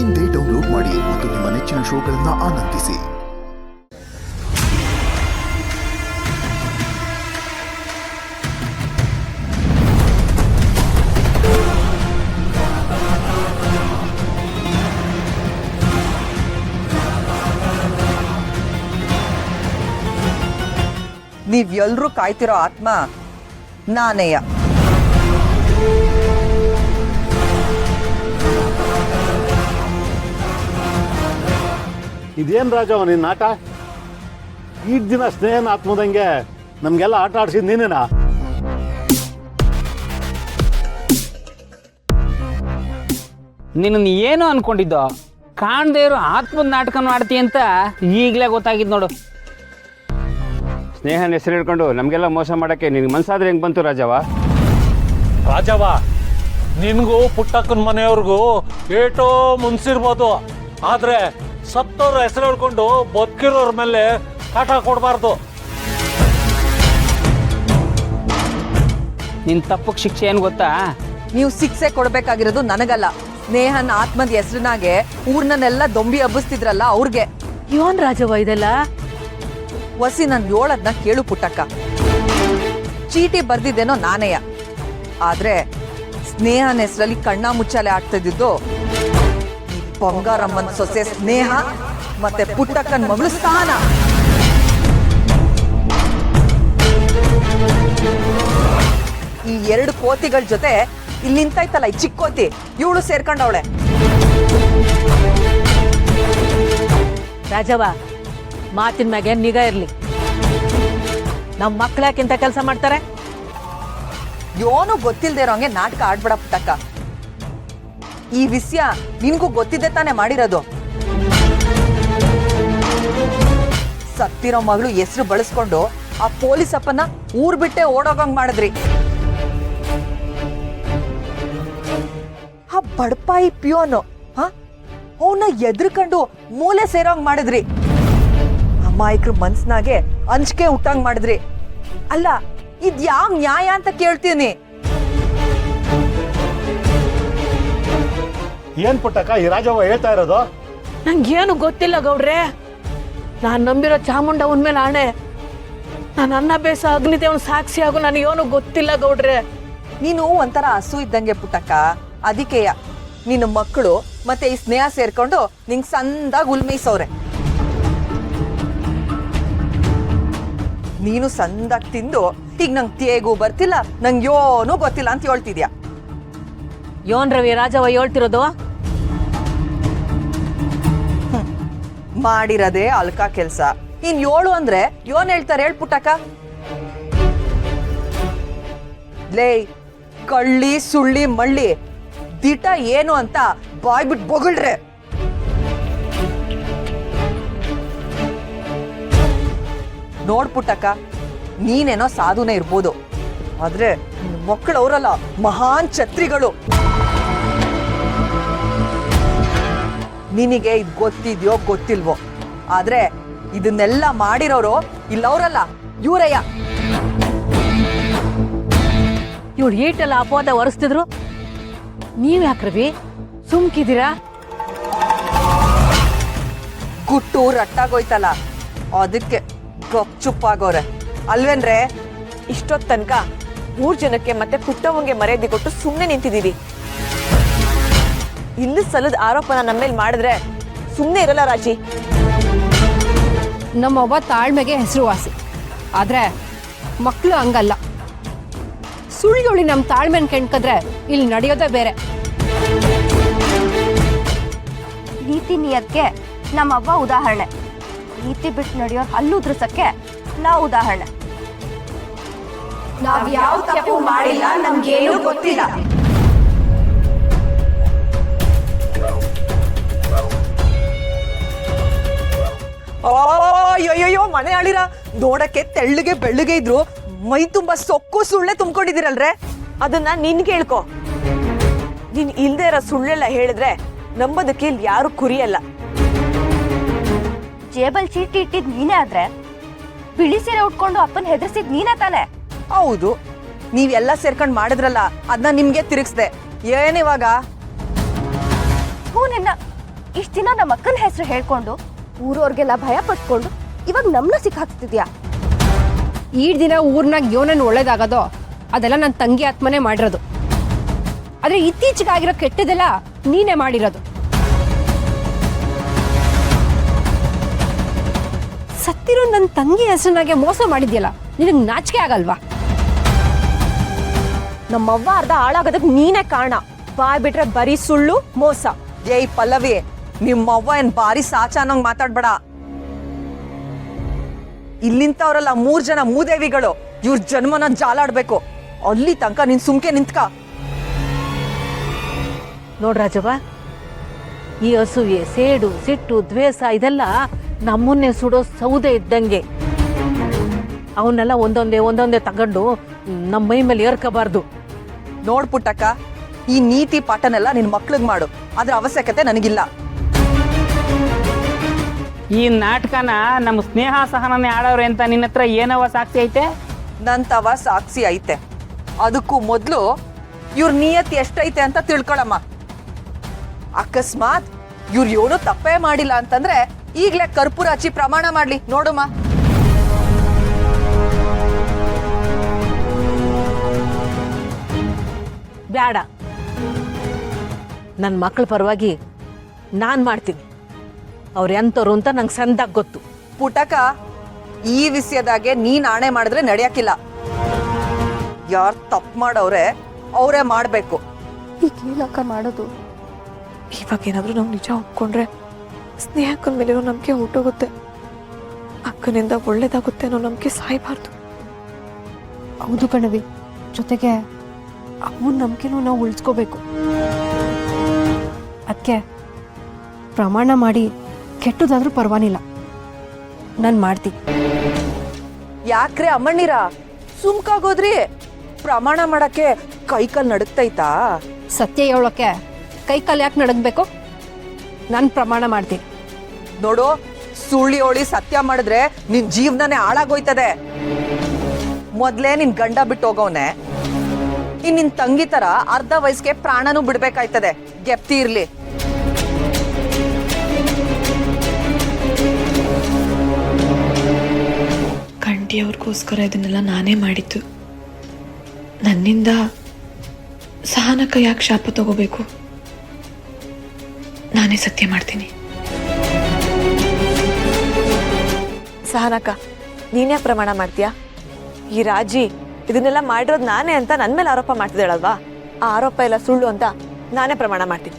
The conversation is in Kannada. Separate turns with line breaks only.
ಇಂದೇ ಡೌನ್ಲೋಡ್ ಮಾಡಿ ಮತ್ತು ನಿಮ್ಮ ನೆಚ್ಚಿನ ಶೋಗಳನ್ನು ಆನಂದಿಸಿ.
ನೀವೆಲ್ಲರೂ ಕಾಯ್ತಿರೋ ಆತ್ಮ ನಾನೇಯ.
ಇದೇನು ರಾಜವ ನಿನ್ನ ಆಟ? ಈ ದಿನ ಸ್ನೇಹನ ಆತ್ಮದಂಗೆ ನಮಗೆಲ್ಲ ಆಟ ಆಡ್ಸಿದ್ ನೀನೇನಾ?
ನಿನ್ನ ಏನು ಅನ್ಕೊಂಡಿದ್ದೋ ಕಾಣದೇ ಇರೋ ಆತ್ಮದ ನಾಟಕ ಮಾಡ್ತಿ ಅಂತ ಈಗಲೇ ಗೊತ್ತಾಗಿದ್ದು ನೋಡು. ಸ್ನೇಹನ ಹೆಸರು ಹಿಡ್ಕೊಂಡು ನಮಗೆಲ್ಲ ಮೋಸ ಮಾಡೋಕ್ಕೆ ನಿನಗೆ ಮನಸ್ಸಾದ್ರೆ ಹೆಂಗೆ ಬಂತು ರಾಜವ?
ರಾಜವ, ನಿನಗೂ ಪುಟ್ಟಕ್ಕನ ಮನೆಯವ್ರಿಗೂ ಏಟೋ ಮುನ್ಸಿರ್ಬೋದು, ಆದರೆ ಸತ್ತವ್ರ ಹೆಸರು ಹಿಡ್ಕೊಂಡು ಬದುಕಿರೋರ ಮೇಲೆ ಕಾಟ ಕೊಡಬಾರ್ದು.
ನಿನ್ನ ತಪ್ಪಕ್ಕೆ ಶಿಕ್ಷೆ ಏನು ಗೊತ್ತಾ?
ನೀವು ಶಿಕ್ಷೆ ಕೊಡ್ಬೇಕಾಗಿರೋದು ನನಗಲ್ಲ, ಸ್ನೇಹನ ಆತ್ಮದ ಹೆಸರಿನಾಗೆ ಊರ್ನನ್ನೆಲ್ಲ ದೊಂಬಿ ಹಬ್ಬಿಸ್ತಿದ್ರಲ್ಲ ಅವ್ರಿಗೆ.
ಇವನ್ ರಾಜವ ಇದೆಲ್ಲ
ವಸಿ ನನ್ ಹೇಳದ್ನ ಕೇಳು ಪುಟ್ಟಕ್ಕ. ಚೀಟಿ ಬರ್ದಿದ್ದೇನೋ ನಾನೇಯ, ಆದ್ರೆ ಸ್ನೇಹನ ಹೆಸರಲ್ಲಿ ಕಣ್ಣ ಮುಚ್ಚಾಲೆ ಆಗ್ತಿದ್ದು ಈ ಬಂಗಾರಮ್ಮನ ಸೊಸೆ ಸ್ನೇಹ ಮತ್ತೆ ಪುಟ್ಟಕ್ಕನ ಮಗಳು ಸ್ಥಾನ. ಈ ಎರಡು ಕೋತಿಗಳ ಜೊತೆ ಇಲ್ಲಿ ನಿಂತೈತಲ್ಲ ಈ ಚಿಕ್ಕೋತಿ, ಇವಳು ಸೇರ್ಕೊಂಡವಳೆ.
ರಾಜವ, ಮಾತಿನ ಮ್ಯಾಗೆ ನಿಗಾ ಇರ್ಲಿ. ನಮ್ಮ ಮಕ್ಳ್ಯಾಕಿಂತ ಕೆಲಸ ಮಾಡ್ತಾರೆ.
ಯೋನು ಗೊತ್ತಿಲ್ದೇ ಇರೋಂಗೆ ನಾಟಕ ಆಡ್ಬೇಡ ಪುಟ್ಟಕ್ಕ. ಈ ವಿಷಯ ನಿನ್ಗೂ ಗೊತ್ತಿದ್ದೆ ತಾನೇ ಮಾಡಿರೋದು. ಸತ್ತಿರೋ ಮಗಳು ಹೆಸರು ಬಳಸ್ಕೊಂಡು ಆ ಪೊಲೀಸ್ ಅಪ್ಪನ ಊರ್ ಬಿಟ್ಟೆ ಓಡೋಗಂಗ್ ಮಾಡಿದ್ರಿ. ಆ ಬಡಪಾಯಿ ಪಿಯೋನು ಅವನ್ನ ಎದ್ರಕಂಡು ಮೂಲೆ ಸೇರೋಂಗ್ ಮಾಡಿದ್ರಿ. ಅಮಾಯಕರ ಮನ್ಸ್ನಾಗೆ ಅಂಜಿಕೆ ಹುಟ್ಟಂಗ್ ಮಾಡಿದ್ರಿ. ಅಲ್ಲ, ಇದ್ ಯಾವ ನ್ಯಾಯ ಅಂತ ಕೇಳ್ತೀನಿ.
ಏನ್ ಪುಟ್ಟಕ್ಕ ಈ ರಾಜವ್ವ ಹೇಳ್ತಾ ಇರೋದು?
ನಂಗೇನು ಗೊತ್ತಿಲ್ಲ ಗೌಡ್ರೆ. ನಾನ್ ನಂಬಿರೋ ಚಾಮುಂಡವನ್ ಮೇಲೆ ಆಣೆ, ನಾನು ಅನ್ನ ಬೇಸ ಅಗ್ನಿದೇವನ್ ಸಾಕ್ಷಿ ಆಗು ನನಗೇನು ಗೊತ್ತಿಲ್ಲ ಗೌಡ್ರೆ.
ನೀನು ಒಂಥರ ಹಸು ಇದ್ದಂಗೆ ಪುಟ್ಟಕ್ಕ. ಅದಕ್ಕೆಯ ನಿನ್ನ ಮಕ್ಕಳು ಮತ್ತೆ ಈ ಸ್ನೇಹ ಸೇರ್ಕೊಂಡು ನಿಂಗ್ ಸಂದಾಗ್ ಉಲ್ಮೈಸವ್ರೆ. ನೀನು ಸಂದಾಗ್ ತಿಂದು ಈಗ ನಂಗೆ ತೇಗೂ ಬರ್ತಿಲ್ಲ, ನಂಗೆ ಯೋನು ಗೊತ್ತಿಲ್ಲ ಅಂತ ಹೇಳ್ತಿದ್ಯಾ.
ಯೋನ್ ರವಿ ರಾಜವ ಹೇಳ್ತಿರೋದು?
ಮಾಡಿರದೆ ಅಲ್ಕ ಕೆಲ್ಸ. ಇನ್ ಯೋಳು ಅಂದ್ರೆ ಯೋನ್ ಹೇಳ್ತಾರೆ ಹೇಳ್ ಪುಟ್ಟಕ್ಕ. ಲೇ ಕಳ್ಳಿ ಸುಳ್ಳಿ ಮಳ್ಳಿ ದಿಟ ಏನು ಅಂತ ಬಾಯ್ಬಿಟ್ ಬೊಗಳ್ರೆ. ನೋಡ್ ಪುಟ್ಟಕ್ಕ, ನೀನೇನೋ ಸಾಧುನೇ ಇರ್ಬೋದು, ಆದ್ರೆ ಮಕ್ಕಳು ಅವರಲ್ಲ, ಮಹಾನ್ ಛತ್ರಿಗಳು. ನಿನಗೆ ಇದು ಗೊತ್ತಿದ್ಯೋ ಗೊತ್ತಿಲ್ವೋ, ಆದ್ರೆ ಇದನ್ನೆಲ್ಲ ಮಾಡಿರೋರು ಇಲ್ಲವ್ರಲ್ಲ, ಇವರಯ್ಯ.
ಇವ್ಳು ಈಟೆಲ್ಲ ಅಪವಾದ ಹೊರಿಸ್ತಿದ್ರು, ನೀವ್ ಯಾಕ್ರವಿ ಸುಮ್ಕಿದ್ದೀರಾ?
ಗುಟ್ಟು ರಟ್ಟಾಗೋಯ್ತಲ್ಲ, ಅದಕ್ಕೆ ಗಪ್ಚುಪ್ಪಾಗೋರೆ ಅಲ್ವೇನ್ರೆ?
ಇಷ್ಟೊತ್ ತನಕ 3 ಜನಕ್ಕೆ ಮತ್ತೆ ಪುಟ್ಟವಂಗೆ ಮರ್ಯಾದೆ ಕೊಟ್ಟು ಸುಮ್ಮನೆ ನಿಂತಿದ್ದೀವಿ. ಇಲ್ಲಿ ಸಲದ ಆರೋಪನ ನಮ್ಮ ಮೇಲೆ ಮಾಡಿದ್ರೆ ಸುಮ್ಮನೆ ಇರಲ್ಲ ರಾಜಿ.
ನಮ್ಮವ್ವ ತಾಳ್ಮೆಗೆ ಹೆಸರುವಾಸಿ, ಆದ್ರೆ ಮಕ್ಕಳು ಹಂಗಲ್ಲ. ಸುಳ್ಳುಳಿ ನಮ್ಮ ತಾಳ್ಮೆನ ಕೆಣ್ಕದ್ರೆ ಇಲ್ಲಿ ನಡೆಯೋದೇ ಬೇರೆ.
ನೀತಿ ನಿಯತ್ಗೆ ನಮ್ಮವ್ವ ಉದಾಹರಣೆ, ನೀತಿ ಬಿಟ್ಟು ನಡೆಯೋರು ಹಲ್ಲುದ್ರಸಕ್ಕೆ ನಾವು ಉದಾಹರಣೆ.
ನಾವ್ ಯಾವ ತಪ್ಪು ಮಾಡಿಲ್ಲ, ನಮ್ಗೇನು ಗೊತ್ತಿಲ್ಲ.
ಅಯ್ಯಯ್ಯೋ ಮನೆ ಆಳಿರ, ನೋಡಕ್ಕೆ ತೆಳ್ಳಗೆ ಬೆಳ್ಳಗೆ ಇದ್ರು, ಮೈ ತುಂಬಾ ಸೊಕ್ಕು ಸುಳ್ಳೆ ತುಂಬ್ಕೊಂಡಿದ್ದೀರಲ್ರೆ.
ಅದನ್ನ ನಿನ್ಗೆ ಹೇಳ್ಕೊ. ನೀನ್ ಇಲ್ದೇ ಇರೋ ಸುಳ್ಳೆಲ್ಲ ಹೇಳಿದ್ರೆ ನಂಬೋದಕ್ಕೆ ಇಲ್ಲಿ ಯಾರು ಕುರಿಯಲ್ಲ.
ಜೇಬಲ್ ಚೀಟಿ ಇಟ್ಟಿದ್ ನೀನೇ ಆದ್ರೆ ಬಿಳಿ ಸೀರೆ ಉಟ್ಕೊಂಡು ಅಪ್ಪನ ಹೆದರ್ಸಿದ್ ನೀನೇ ತಾನೆ?
ಹೌದು, ನೀವೆಲ್ಲ ಸೇರ್ಕೊಂಡ್ ಮಾಡಿದ್ರಲ್ಲ, ಅದನ್ನ ನಿಮ್ಗೆ ತಿರುಗಿಸ್ದೆ. ಏನಿವಾಗ?
ನಿನ್ನ ಇಷ್ಟ ದಿನ ನಮ್ಮ ಅಕ್ಕನ ಹೆಸರು ಹೇಳ್ಕೊಂಡು ಊರವ್ರಿಗೆಲ್ಲ ಭಯ ಪಟ್ಕೊಂಡು ಇವಾಗ ನಮ್ನ ಸಿಕ್ಕಾಕ್ತಿದ್ಯಾ?
ಈ ದಿನ ಊರ್ನಾಗ ಯೋನನ್ ಒಳ್ಳೇದಾಗೋದೋ ಅದೆಲ್ಲ ನನ್ನ ತಂಗಿ ಆತ್ಮನೇ ಮಾಡಿರೋದು. ಆದ್ರೆ ಇತ್ತೀಚೆಗಾಗಿರೋ ಕೆಟ್ಟದೆಲ್ಲ ನೀನೇ ಮಾಡಿರೋದು. ಸತ್ತಿರೋ ನನ್ನ ತಂಗಿ ಹೆಸರಿನಾಗೆ ಮೋಸ ಮಾಡಿದ್ಯಲ್ಲ, ನಿನಗೆ ನಾಚಿಕೆ ಆಗಲ್ವಾ?
ನಮ್ಮವ್ವ ಅರ್ಧ ಹಾಳಾಗೋದಕ್ಕೆ ನೀನೇ ಕಾರಣ. ಬಾಯ್ ಬಿಟ್ರೆ ಬರೀ ಸುಳ್ಳು ಮೋಸ.
ಏಯ್ ಪಲ್ಲವಿ, ನಿಮ್ಮವ್ವ ಏನ್ ಬಾರಿ ಸಾಚ ಅನ್ನೋಂಗ್ ಮಾತಾಡ್ಬೇಡ. ಇಲ್ಲಿಂತವ್ರಲ್ಲ 3 ಜನ ಮೂದೇವಿಗಳು, ಇವ್ರ ಜನ್ಮನ ಜಾಲಾಡ್ಬೇಕು. ಅಲ್ಲಿ ತನಕ ನೀನ್ ಸುಮ್ಕೆ ನಿಂತ್ಕ.
ನೋಡ್ರಾಜವ್ವ, ಈ ಅಸೂಯೆ, ಸೇಡು, ಸಿಟ್ಟು, ದ್ವೇಷ ಇದೆಲ್ಲ ನಮ್ಮನ್ನೇ ಸುಡೋ ಸೌದೆ ಇದ್ದಂಗೆ. ಅವನ್ನೆಲ್ಲ ಒಂದೊಂದೇ ತಗೊಂಡು ನಮ್ಮ ಮೈ ಮೇಲೆ ಏರ್ಕೋಬಾರ್ದು.
ನೋಡ್ ಪುಟ್ಟಕ್ಕ, ಈ ನೀತಿ ಪಾಠನೆಲ್ಲ ನಿನ್ ಮಕ್ಳಿಗ್ ಮಾಡು. ಅದ್ರ ಅವಶ್ಯಕತೆ ನನಗಿಲ್ಲ.
ಈ ನಾಟಕನ ನಮ್ಮ ಸ್ನೇಹ ಸಹನನೇ ಆಡೋರೆ ಅಂತ ನಿನ್ನ ಹತ್ರ ಏನವ ಸಾಕ್ಷಿ ಐತೆ?
ನಂತವ ಸಾಕ್ಷಿ ಐತೆ. ಅದಕ್ಕೂ ಮೊದ್ಲು ಇವ್ರ ನಿಯತ್ ಎಷ್ಟೈತೆ ಅಂತ ತಿಳ್ಕೊಳಮ್ಮ. ಅಕಸ್ಮಾತ್ ಇವ್ರು ಏನೂ ತಪ್ಪೇ ಮಾಡಿಲ್ಲ ಅಂತಂದ್ರೆ ಈಗ್ಲೇ ಕರ್ಪೂರ ಹಚ್ಚಿ ಪ್ರಮಾಣ ಮಾಡ್ಲಿ ನೋಡುಮ್ಮ.
ಬೇಡ, ನನ್ನ ಮಕ್ಕಳ ಪರವಾಗಿ ನಾನು ಮಾಡ್ತೀನಿ. ಅವ್ರು ಎಂಥವ್ರು ಅಂತ ನಂಗೆ ಸಂದಾಗ ಗೊತ್ತು.
ಪುಟಕ, ಈ ವಿಷಯದಾಗೆ ನೀನ್ ಆಣೆ ಮಾಡಿದ್ರೆ ನಡೆಯಕ್ಕಿಲ್ಲ. ಯಾರು ತಪ್ಪು ಮಾಡವ್ರೆ ಅವರೇ ಮಾಡ್ಬೇಕು.
ಈಗೇನಕ್ಕ ಮಾಡೋದು?
ಇವಾಗ ಏನಾದ್ರೂ ನಾವು ನಿಜ ಒಪ್ಕೊಂಡ್ರೆ ಸ್ನೇಹಕ್ಕನ ಮೇಲಿರೋ ನಂಬಿಕೆ ಹೊರಟೋಗುತ್ತೆ. ಅಕ್ಕನಿಂದ ಒಳ್ಳೇದಾಗುತ್ತೆ ಅನ್ನೋ ನಂಬಿಕೆ ಸಾಯಬಾರ್ದು.
ಹೌದು ಕಣವಿ, ಜೊತೆಗೆ ಅವನ ನಂಬಿಕೆನೂ ನಾವು ಉಳಿಸ್ಕೋಬೇಕು. ಅದಕ್ಕೆ ಪ್ರಮಾಣ ಮಾಡಿ ಕೆಟ್ಟದಾದ್ರೂ ಪರವಾಗಿಲ್ಲ, ನಾನು ಮಾಡ್ತೀನಿ.
ಯಾಕ್ರೆ ಅಮ್ಮಣ್ಣಿರ ಸುಮ್ಕಾಗೋದ್ರಿ? ಪ್ರಮಾಣ ಮಾಡಕ್ಕೆ ಕೈಕಲ್ ನಡುಕ್ತೈತಾ?
ಸತ್ಯ ಹೇಳೋಕೆ ಕೈಕಾಲು ಯಾಕೆ ನಡಗಬೇಕು? ನಾನು ಪ್ರಮಾಣ ಮಾಡ್ತೀನಿ.
ನೋಡು, ಸುಳ್ಳಿ ಹೋಳಿ ಸತ್ಯ ಮಾಡಿದ್ರೆ ನಿನ್ ಜೀವನನೇ ಹಾಳಾಗೋಯ್ತದೆ. ಮೊದ್ಲೇ ನಿನ್ ಗಂಡ ಬಿಟ್ಟು ಹೋಗವನೆ, ಇನ್ ನಿನ್ ತಂಗಿ ತರ ಅರ್ಧ ವಯಸ್ಸಿಗೆ ಪ್ರಾಣನೂ ಬಿಡ್ಬೇಕಾಯ್ತದೆ. ಗೆಪ್ತಿ ಇರ್ಲಿ.
ಕಂಠಿಯವ್ರಿಗೋಸ್ಕರ ಇದನ್ನೆಲ್ಲ ನಾನೇ ಮಾಡಿದ್ದು. ನನ್ನಿಂದ ಸಹನಕ್ಕ ಯಾಕೆ ಶಾಪ ತಗೋಬೇಕು? ನಾನೇ ಸತ್ಯ ಮಾಡ್ತೀನಿ.
ಸಹನಕ್ಕ, ನೀನ್ಯಾಕೆ ಪ್ರಮಾಣ ಮಾಡ್ತೀಯಾ? ಈ ರಾಜಿ ಇದನ್ನೆಲ್ಲ ಮಾಡಿರೋದು ನಾನೇ ಅಂತ ನನ್ನ ಮೇಲೆ ಆರೋಪ ಮಾಡ್ತಿದ್ದಾಳಲ್ವಾ? ಆ ಆರೋಪ ಎಲ್ಲ ಸುಳ್ಳು ಅಂತ ನಾನೇ ಪ್ರಮಾಣ ಮಾಡ್ತೀನಿ.